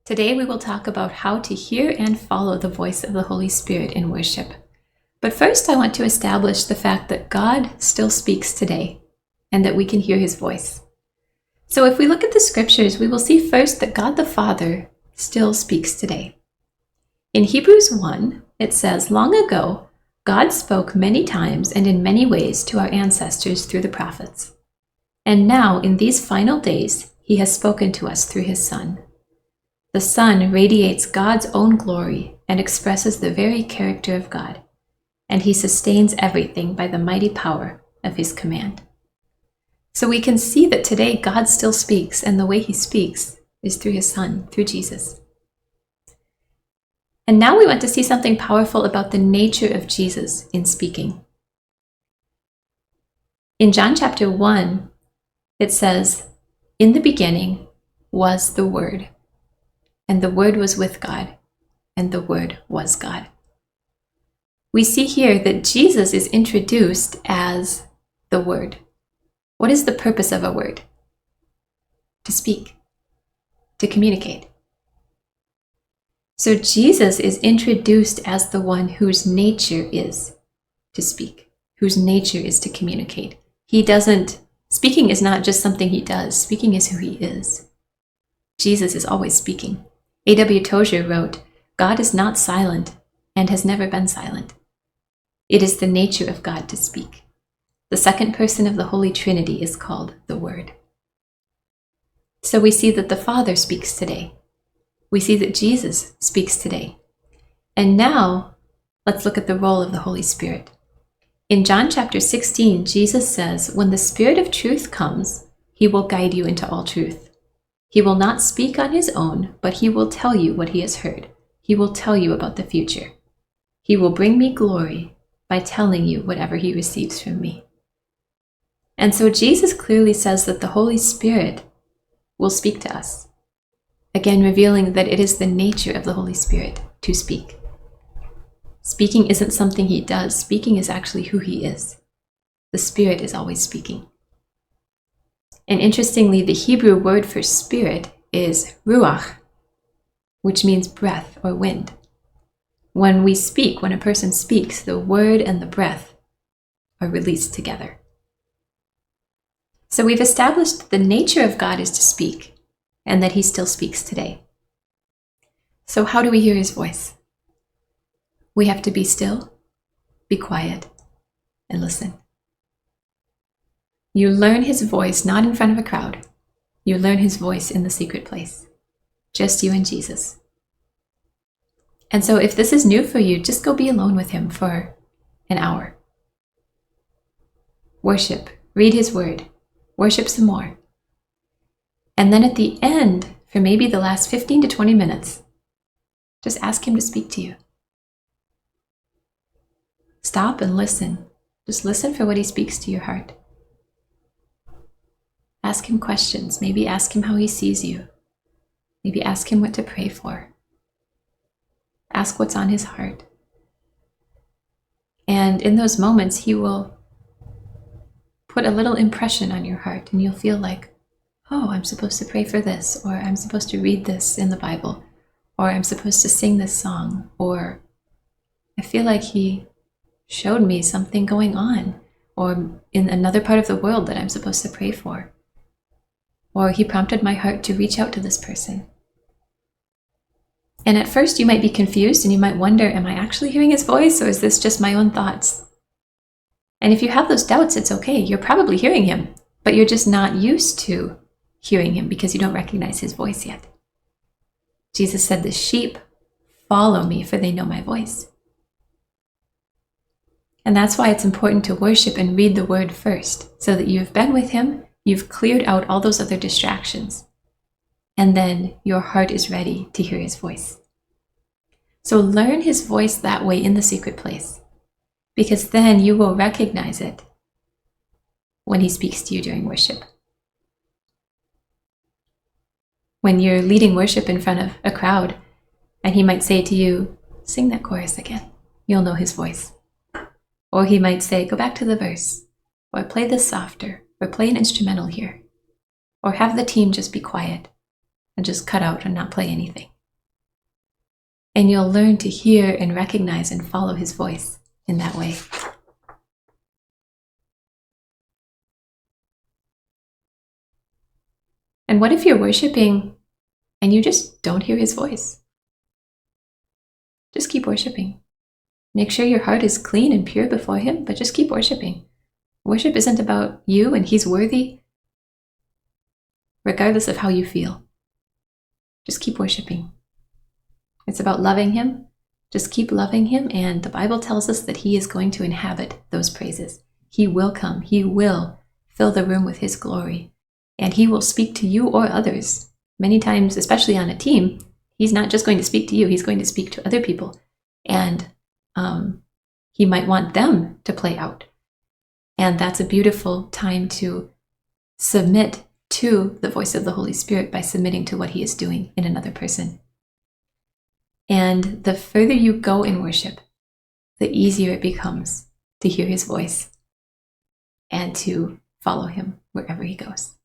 Today we will talk about how to hear and follow the voice of the Holy Spirit in worship. But first I want to establish the fact that God still speaks today and that we can hear his voice. So if we look at the scriptures, we will see first that God the Father still speaks today. In Hebrews 1, it says, "Long ago, God spoke many times and in many ways to our ancestors through the prophets. And now, in these final days, he has spoken to us through his Son. The Son radiates God's own glory and expresses the very character of God, and he sustains everything by the mighty power of his command." So we can see that today God still speaks, and the way he speaks is through his Son, through Jesus. And now we want to see something powerful about the nature of Jesus in speaking. In John chapter 1, it says, "In the beginning was the Word, and the Word was with God, and the Word was God." We see here that Jesus is introduced as the Word. What is the purpose of a word? To speak, to communicate. So Jesus is introduced as the one whose nature is to speak, whose nature is to communicate. Speaking is not just something he does, speaking is who he is. Jesus is always speaking. A.W. Tozer wrote, "God is not silent and has never been silent. It is the nature of God to speak." The second person of the Holy Trinity is called the Word. So we see that the Father speaks today. We see that Jesus speaks today. And now, let's look at the role of the Holy Spirit. In John chapter 16, Jesus says, "When the Spirit of truth comes, he will guide you into all truth. He will not speak on his own, but he will tell you what he has heard. He will tell you about the future. He will bring me glory by telling you whatever he receives from me." And so Jesus clearly says that the Holy Spirit will speak to us, again revealing that it is the nature of the Holy Spirit to speak. Speaking isn't something he does. Speaking is actually who he is. The Spirit is always speaking. And interestingly, the Hebrew word for spirit is ruach, which means breath or wind. When we speak, when a person speaks, the word and the breath are released together. So we've established that the nature of God is to speak, and that he still speaks today. So how do we hear his voice? We have to be still, be quiet, and listen. You learn his voice not in front of a crowd. You learn his voice in the secret place. Just you and Jesus. And so if this is new for you, just go be alone with him for an hour. Worship, read his word. Worship some more. And then at the end, for maybe the last 15 to 20 minutes, just ask him to speak to you. Stop and listen. Just listen for what he speaks to your heart. Ask him questions. Maybe ask him how he sees you. Maybe ask him what to pray for. Ask what's on his heart. And in those moments, he will put a little impression on your heart, and you'll feel like, oh, I'm supposed to pray for this, or I'm supposed to read this in the Bible, or I'm supposed to sing this song, or I feel like he showed me something going on, or in another part of the world that I'm supposed to pray for, or he prompted my heart to reach out to this person. And at first you might be confused and you might wonder, am I actually hearing his voice, or is this just my own thoughts? And if you have those doubts, it's okay. You're probably hearing him, but you're just not used to hearing him because you don't recognize his voice yet. Jesus said, "The sheep follow me, for they know my voice." And that's why it's important to worship and read the word first, so that you've been with him, you've cleared out all those other distractions, and then your heart is ready to hear his voice. So learn his voice that way in the secret place, because then you will recognize it when he speaks to you during worship. When you're leading worship in front of a crowd, and he might say to you, "Sing that chorus again," you'll know his voice. Or he might say, "Go back to the verse," or "Play this softer," or "Play an instrumental here," or have the team just be quiet and just cut out and not play anything. And you'll learn to hear and recognize and follow his voice in that way. And what if you're worshiping and you just don't hear his voice? Just keep worshiping. Make sure your heart is clean and pure before him, but just keep worshiping. Worship isn't about you, and he's worthy regardless of how you feel. Just keep worshiping. It's about loving him. Just keep loving him, and the Bible tells us that he is going to inhabit those praises. He will come. He will fill the room with his glory, and he will speak to you or others. Many times, especially on a team, he's not just going to speak to you, he's going to speak to other people. And he might want them to play out. And that's a beautiful time to submit to the voice of the Holy Spirit by submitting to what he is doing in another person. And the further you go in worship, the easier it becomes to hear his voice and to follow him wherever he goes.